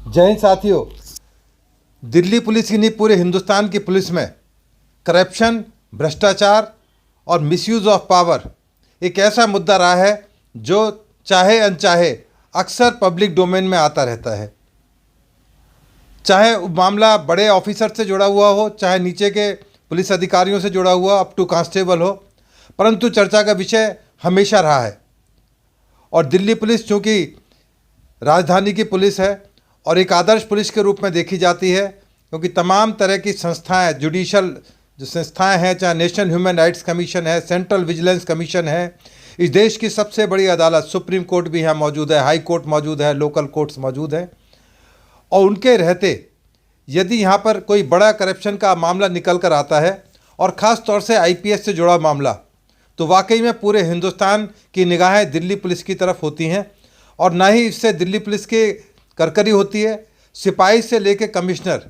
जय हिंद साथियों। दिल्ली पुलिस ही नहीं, पूरे हिंदुस्तान की पुलिस में करप्शन, भ्रष्टाचार और मिसयूज ऑफ पावर एक ऐसा मुद्दा रहा है जो चाहे अनचाहे अक्सर पब्लिक डोमेन में आता रहता है। चाहे मामला बड़े ऑफिसर से जुड़ा हुआ हो, चाहे नीचे के पुलिस अधिकारियों से जुड़ा हुआ अप टू कांस्टेबल हो, परंतु चर्चा का विषय हमेशा रहा है। और दिल्ली पुलिस चूँकि राजधानी की पुलिस है और एक आदर्श पुलिस के रूप में देखी जाती है, क्योंकि तमाम तरह की संस्थाएं, जुडिशल जो संस्थाएं हैं, चाहे नेशनल ह्यूमन राइट्स कमीशन है, सेंट्रल विजिलेंस कमीशन है, इस देश की सबसे बड़ी अदालत सुप्रीम कोर्ट भी यहाँ मौजूद है, हाई कोर्ट मौजूद है, लोकल कोर्ट्स मौजूद हैं। और उनके रहते यदि यहाँ पर कोई बड़ा करप्शन का मामला निकल कर आता है और ख़ास तौर से आईपीएस से जुड़ा मामला, तो वाकई में पूरे हिंदुस्तान की निगाहें दिल्ली पुलिस की तरफ होती हैं। और ना ही इससे दिल्ली पुलिस की करकरी होती है, सिपाही से लेकर कमिश्नर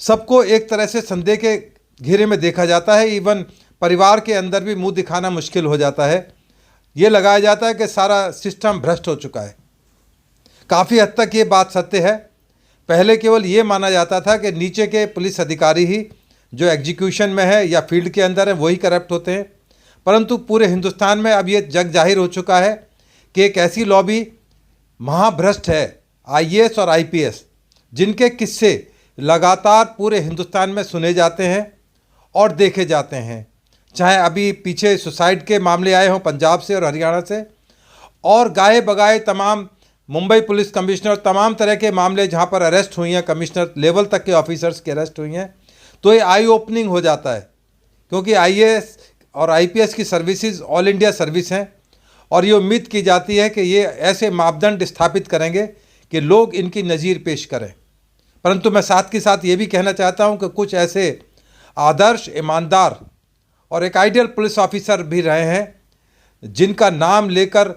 सबको एक तरह से संदेह के घेरे में देखा जाता है। इवन परिवार के अंदर भी मुंह दिखाना मुश्किल हो जाता है। ये लगाया जाता है कि सारा सिस्टम भ्रष्ट हो चुका है। काफ़ी हद तक ये बात सत्य है। पहले केवल ये माना जाता था कि नीचे के पुलिस अधिकारी ही जो एग्जीक्यूशन में है या फील्ड के अंदर है वही करप्ट होते हैं, परंतु पूरे हिंदुस्तान में अब ये जग जाहिर हो चुका है कि एक ऐसी लॉबी महाभ्रष्ट है, आईएएस और आईपीएस, जिनके किस्से लगातार पूरे हिंदुस्तान में सुने जाते हैं और देखे जाते हैं। चाहे अभी पीछे सुसाइड के मामले आए हों पंजाब से और हरियाणा से, और गाए बगाए तमाम मुंबई पुलिस कमिश्नर, तमाम तरह के मामले जहां पर अरेस्ट हुई हैं, कमिश्नर लेवल तक के ऑफिसर्स की अरेस्ट हुई हैं, तो ये आई ओपनिंग हो जाता है। क्योंकि आईएएस और आईपीएस की सर्विसेज ऑल इंडिया सर्विस हैं और ये उम्मीद की जाती है कि ये ऐसे मापदंड स्थापित करेंगे कि लोग इनकी नज़ीर पेश करें। परंतु मैं साथ के साथ ये भी कहना चाहता हूं कि कुछ ऐसे आदर्श, ईमानदार और एक आइडियल पुलिस ऑफिसर भी रहे हैं जिनका नाम लेकर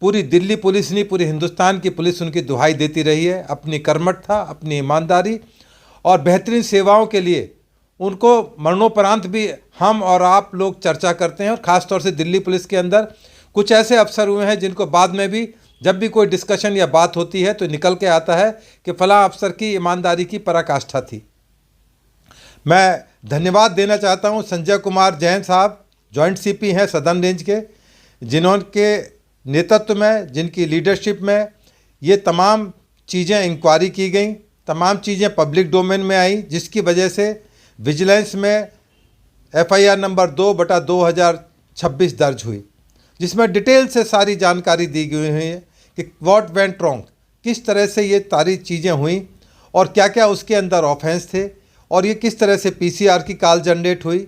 पूरी दिल्ली पुलिस नहीं, पूरी हिंदुस्तान की पुलिस उनकी दुहाई देती रही है। अपनी कर्मठता, अपनी ईमानदारी और बेहतरीन सेवाओं के लिए उनको मरणोपरांत भी हम और आप लोग चर्चा करते हैं। और ख़ास तौर से दिल्ली पुलिस के अंदर कुछ ऐसे अफसर हुए हैं जिनको बाद में भी जब भी कोई डिस्कशन या बात होती है तो निकल के आता है कि फलां अफसर की ईमानदारी की पराकाष्ठा थी। मैं धन्यवाद देना चाहता हूं संजय कुमार जैन साहब, जॉइंट सीपी हैं सदर्न रेंज के, जिन्होंने नेतृत्व में, जिनकी लीडरशिप में ये तमाम चीज़ें इंक्वायरी की गई, तमाम चीज़ें पब्लिक डोमेन में आई, जिसकी वजह से विजिलेंस में FIR नंबर 2/2026 दर्ज हुई, जिसमें डिटेल से सारी जानकारी दी गई हुई है कि व्हाट वेंट रॉन्ग, किस तरह से ये सारी चीज़ें हुई और क्या क्या उसके अंदर ऑफेंस थे और ये किस तरह से PCR की कॉल जनरेट हुई।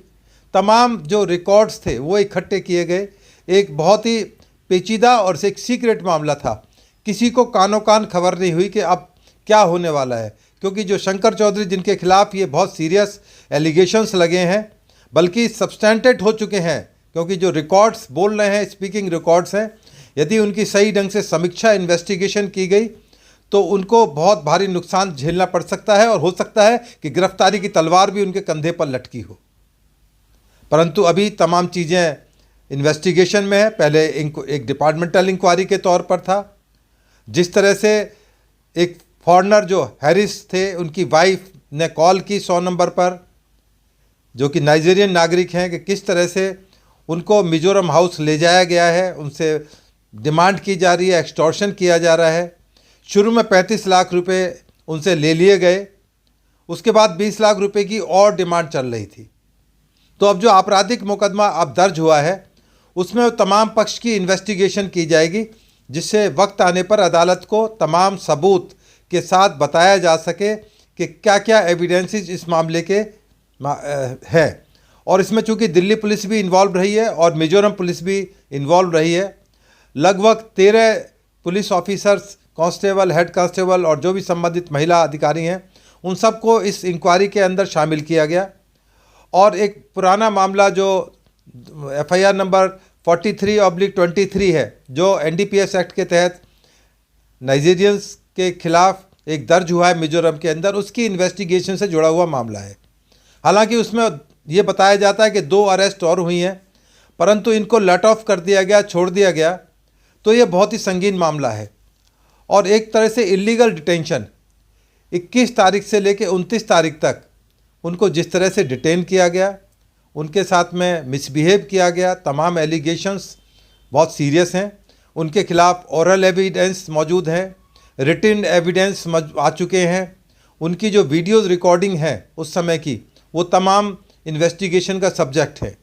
तमाम जो रिकॉर्ड्स थे वो इकट्ठे किए गए। एक बहुत ही पेचीदा और एक सीक्रेट मामला था, किसी को कानो कान खबर नहीं हुई कि अब क्या होने वाला है, क्योंकि जो शंकर चौधरी जिनके खिलाफ ये बहुत सीरियस एलिगेशंस लगे हैं, बल्कि सब्सटेंटेड हो चुके हैं, क्योंकि जो रिकॉर्ड्स बोल रहे हैं, स्पीकिंग रिकॉर्ड्स हैं, यदि उनकी सही ढंग से समीक्षा, इन्वेस्टिगेशन की गई तो उनको बहुत भारी नुकसान झेलना पड़ सकता है और हो सकता है कि गिरफ्तारी की तलवार भी उनके कंधे पर लटकी हो। परंतु अभी तमाम चीज़ें इन्वेस्टिगेशन में है। पहले एक डिपार्टमेंटल इंक्वायरी के तौर पर था। जिस तरह से एक फॉरेनर जो हैरिस थे, उनकी वाइफ ने कॉल की 100 नंबर पर, जो कि नाइजीरियन नागरिक हैं, कि किस तरह से उनको मिजोरम हाउस ले जाया गया है, उनसे डिमांड की जा रही है, एक्सटॉर्शन किया जा रहा है। शुरू में 35 लाख रुपए उनसे ले लिए गए, उसके बाद 20 लाख रुपए की और डिमांड चल रही थी। तो अब जो आपराधिक मुकदमा अब दर्ज हुआ है उसमें तमाम पक्ष की इन्वेस्टिगेशन की जाएगी, जिससे वक्त आने पर अदालत को तमाम सबूत के साथ बताया जा सके कि क्या क्या एविडेंसेस इस मामले के हैं। और इसमें चूंकि दिल्ली पुलिस भी इन्वॉल्व रही है और मिजोरम पुलिस भी इन्वॉल्व रही है, लगभग 13 police officers, constable, head constable और जो भी संबंधित महिला अधिकारी हैं, उन सबको इस इंक्वायरी के अंदर शामिल किया गया। और एक पुराना मामला जो FIR नंबर 43/23 है, जो NDPS एक्ट के तहत नाइजीरियंस के खिलाफ एक दर्ज हुआ है मिजोरम के अंदर, उसकी इन्वेस्टिगेशन से जुड़ा हुआ मामला है। हालांकि उसमें ये बताया जाता है कि 2 अरेस्ट और हुई हैं, परंतु इनको लेट ऑफ कर दिया गया, छोड़ दिया गया। तो ये बहुत ही संगीन मामला है और एक तरह से इलीगल डिटेंशन, 21 तारीख से लेकर 29 तारीख तक उनको जिस तरह से डिटेन किया गया, उनके साथ में मिसबिहेव किया गया, तमाम एलिगेशंस बहुत सीरियस हैं। उनके खिलाफ ओरल एविडेंस मौजूद है, रिटन एविडेंस आ चुके हैं। उनकी जो वीडियोज़ रिकॉर्डिंग है उस समय की, वो तमाम इन्वेस्टिगेशन का सब्जेक्ट है।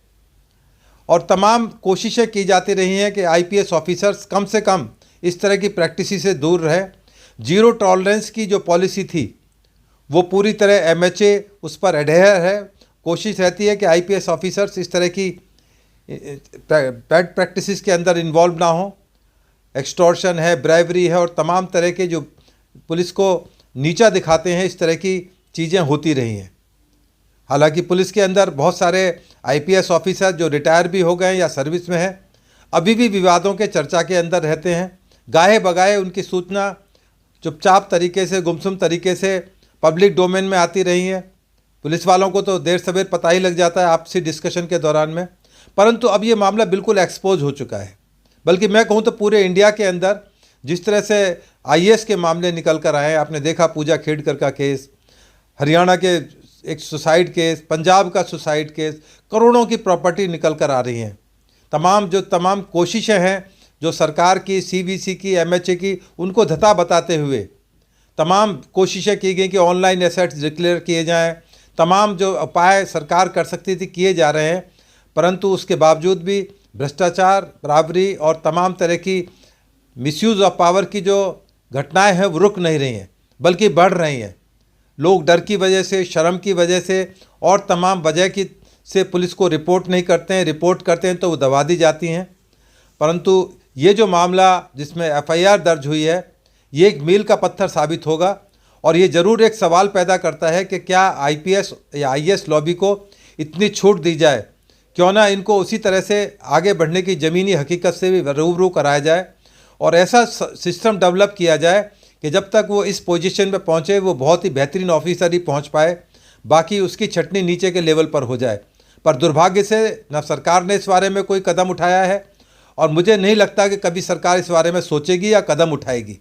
और तमाम कोशिशें की जाती रही हैं कि आईपीएस ऑफिसर्स कम से कम इस तरह की प्रैक्टिस से दूर रहे। जीरो टॉलरेंस की जो पॉलिसी थी वो पूरी तरह एमएचए उस पर एडहेयर है। कोशिश रहती है कि आईपीएस ऑफिसर्स इस तरह की बैड प्रैक्टिसेस के अंदर इन्वॉल्व ना हो। एक्सटॉर्शन है, ब्राइवरी है और तमाम तरह के जो पुलिस को नीचा दिखाते हैं, इस तरह की चीज़ें होती रही हैं। हालांकि पुलिस के अंदर बहुत सारे आईपीएस ऑफिसर जो रिटायर भी हो गए या सर्विस में हैं, अभी भी विवादों के चर्चा के अंदर रहते हैं। गाहे बगाहे उनकी सूचना चुपचाप तरीके से, गुमसुम तरीके से पब्लिक डोमेन में आती रही हैं। पुलिस वालों को तो देर सवेर पता ही लग जाता है आपसी डिस्कशन के दौरान में। परंतु अब ये मामला बिल्कुल एक्सपोज हो चुका है। बल्कि मैं कहूँ तो पूरे इंडिया के अंदर जिस तरह से आईएएस के मामले निकल कर आए हैं, आपने देखा पूजा खेड़कर का केस, हरियाणा के एक सुसाइड केस, पंजाब का सुसाइड केस, करोड़ों की प्रॉपर्टी निकल कर आ रही हैं। तमाम कोशिशें हैं जो सरकार की, सीवीसी की, एमएचए की, उनको धता बताते हुए तमाम कोशिशें की गई कि ऑनलाइन एसेट्स डिक्लेयर किए जाएं। तमाम जो उपाय सरकार कर सकती थी किए जा रहे हैं, परंतु उसके बावजूद भी भ्रष्टाचार, बराबरी और तमाम तरह की मिसयूज़ ऑफ पावर की जो घटनाएं हैं वो रुक नहीं रही हैं, बल्कि बढ़ रही हैं। लोग डर की वजह से, शर्म की वजह से और तमाम वजह की से पुलिस को रिपोर्ट नहीं करते हैं। रिपोर्ट करते हैं तो वो दबा दी जाती हैं। परंतु ये जो मामला जिसमें एफआईआर दर्ज हुई है, ये एक मील का पत्थर साबित होगा और ये ज़रूर एक सवाल पैदा करता है कि क्या आईपीएस या आईएएस लॉबी को इतनी छूट दी जाए? क्यों ना इनको उसी तरह से आगे बढ़ने की ज़मीनी हकीकत से भी रूबरू कराया जाए और ऐसा सिस्टम डेवलप किया जाए कि जब तक वो इस पोजीशन पे पहुँचे वो बहुत ही बेहतरीन ऑफिसर ही पहुँच पाए, बाकी उसकी छटनी नीचे के लेवल पर हो जाए। पर दुर्भाग्य से न सरकार ने इस बारे में कोई कदम उठाया है और मुझे नहीं लगता कि कभी सरकार इस बारे में सोचेगी या कदम उठाएगी।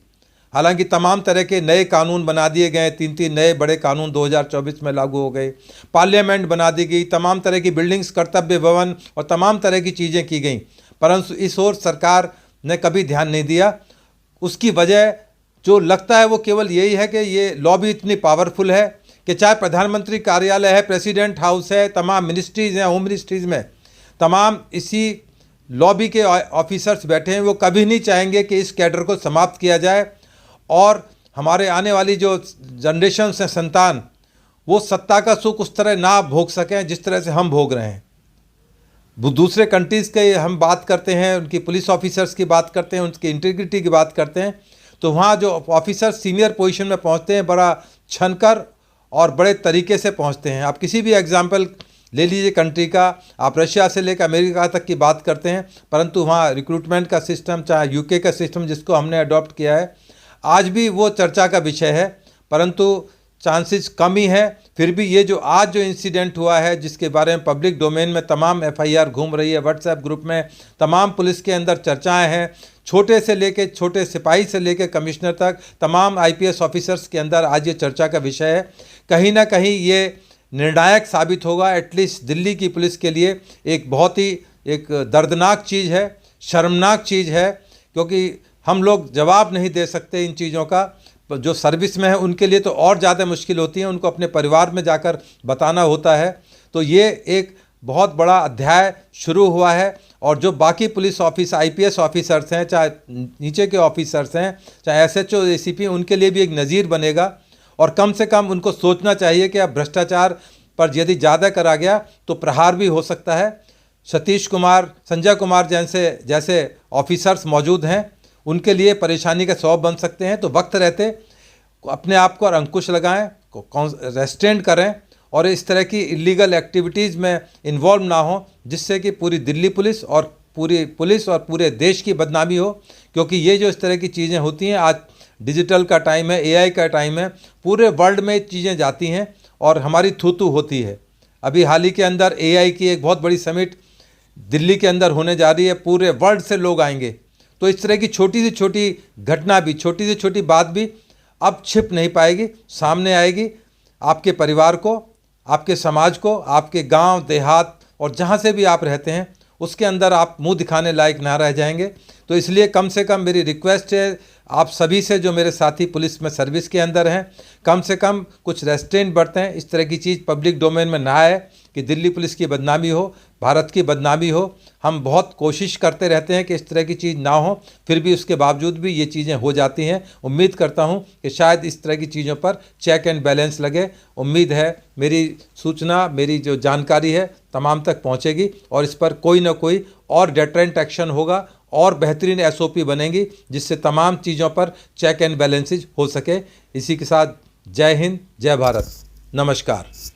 हालांकि तमाम तरह के नए कानून बना दिए गए, 3 नए बड़े कानून 2024 में लागू हो गए, पार्लियामेंट बना दी गई, तमाम तरह की बिल्डिंग्स, कर्तव्य भवन और तमाम तरह की चीज़ें की गई, परंतु इस ओर सरकार ने कभी ध्यान नहीं दिया। उसकी वजह जो लगता है वो केवल यही है कि ये लॉबी इतनी पावरफुल है कि चाहे प्रधानमंत्री कार्यालय है, प्रेसिडेंट हाउस है, तमाम मिनिस्ट्रीज़ हैं, होम मिनिस्ट्रीज़ में तमाम इसी लॉबी के ऑफिसर्स बैठे हैं। वो कभी नहीं चाहेंगे कि इस कैडर को समाप्त किया जाए और हमारे आने वाली जो जनरेशन हैं, संतान, वो सत्ता का सुख उस तरह ना भोग सकें जिस तरह से हम भोग रहे हैं। दूसरे कंट्रीज़ के हम बात करते हैं, उनकी पुलिस ऑफिसर्स की बात करते हैं, उनकी इंटीग्रिटी की बात करते हैं, तो वहाँ जो ऑफिसर सीनियर पोजीशन में पहुँचते हैं बड़ा छनकर और बड़े तरीके से पहुँचते हैं। आप किसी भी एग्जाम्पल ले लीजिए कंट्री का, आप रशिया से लेकर अमेरिका तक की बात करते हैं, परंतु वहाँ रिक्रूटमेंट का सिस्टम, चाहे यूके का सिस्टम जिसको हमने अडॉप्ट किया है, आज भी वो चर्चा का विषय है, परंतु चांसेस कम ही है। फिर भी ये जो आज जो इंसिडेंट हुआ है, जिसके बारे में पब्लिक डोमेन में तमाम एफआईआर घूम रही है, व्हाट्सएप ग्रुप में तमाम पुलिस के अंदर चर्चाएं हैं, छोटे से लेके छोटे सिपाही से लेके कमिश्नर तक तमाम आईपीएस ऑफिसर्स के अंदर आज ये चर्चा का विषय है। कहीं ना कहीं ये निर्णायक साबित होगा, एटलीस्ट दिल्ली की पुलिस के लिए एक बहुत ही एक दर्दनाक चीज़ है, शर्मनाक चीज़ है, क्योंकि हम लोग जवाब नहीं दे सकते इन चीज़ों का। जो सर्विस में है उनके लिए तो और ज़्यादा मुश्किल होती है, उनको अपने परिवार में जाकर बताना होता है। तो ये एक बहुत बड़ा अध्याय शुरू हुआ है और जो बाकी पुलिस ऑफिस आईपीएस ऑफिसर्स हैं, चाहे नीचे के ऑफिसर्स हैं, चाहे एसएचओ, एसीपी, उनके लिए भी एक नज़ीर बनेगा और कम से कम उनको सोचना चाहिए कि अब भ्रष्टाचार पर यदि ज़्यादा करा गया तो प्रहार भी हो सकता है। सतीश कुमार, संजय कुमार जैसे ऑफिसर्स मौजूद हैं, उनके लिए परेशानी का सबब बन सकते हैं। तो वक्त रहते अपने आप को और अंकुश लगाएं, रेस्ट्रेंट करें और इस तरह की इलीगल एक्टिविटीज़ में इन्वॉल्व ना हो, जिससे कि पूरी दिल्ली पुलिस और पूरे देश की बदनामी हो। क्योंकि ये जो इस तरह की चीज़ें होती हैं, आज डिजिटल का टाइम है, एआई का टाइम है, पूरे वर्ल्ड में चीज़ें जाती हैं और हमारी थू होती है। अभी हाल ही के अंदर एआई की एक बहुत बड़ी समिट दिल्ली के अंदर होने जा रही है, पूरे वर्ल्ड से लोग आएंगे। तो इस तरह की छोटी से छोटी घटना भी, छोटी से छोटी बात भी अब छिप नहीं पाएगी, सामने आएगी। आपके परिवार को, आपके समाज को, आपके गांव देहात और जहां से भी आप रहते हैं उसके अंदर आप मुंह दिखाने लायक ना रह जाएंगे। तो इसलिए कम से कम मेरी रिक्वेस्ट है आप सभी से, जो मेरे साथी पुलिस में सर्विस के अंदर हैं, कम से कम कुछ रेस्ट्रेंट बरतें। इस तरह की चीज़ पब्लिक डोमेन में ना आए कि दिल्ली पुलिस की बदनामी हो, भारत की बदनामी हो। हम बहुत कोशिश करते रहते हैं कि इस तरह की चीज़ ना हो, फिर भी उसके बावजूद भी ये चीज़ें हो जाती हैं। उम्मीद करता हूं कि शायद इस तरह की चीज़ों पर चेक एंड बैलेंस लगे। उम्मीद है मेरी सूचना, मेरी जो जानकारी है तमाम तक पहुंचेगी और इस पर कोई ना कोई और डेटरेंट एक्शन होगा और बेहतरीन SOP बनेंगी जिससे तमाम चीज़ों पर चेक एंड बैलेंसेज हो सके। इसी के साथ जय हिंद, जय भारत, नमस्कार।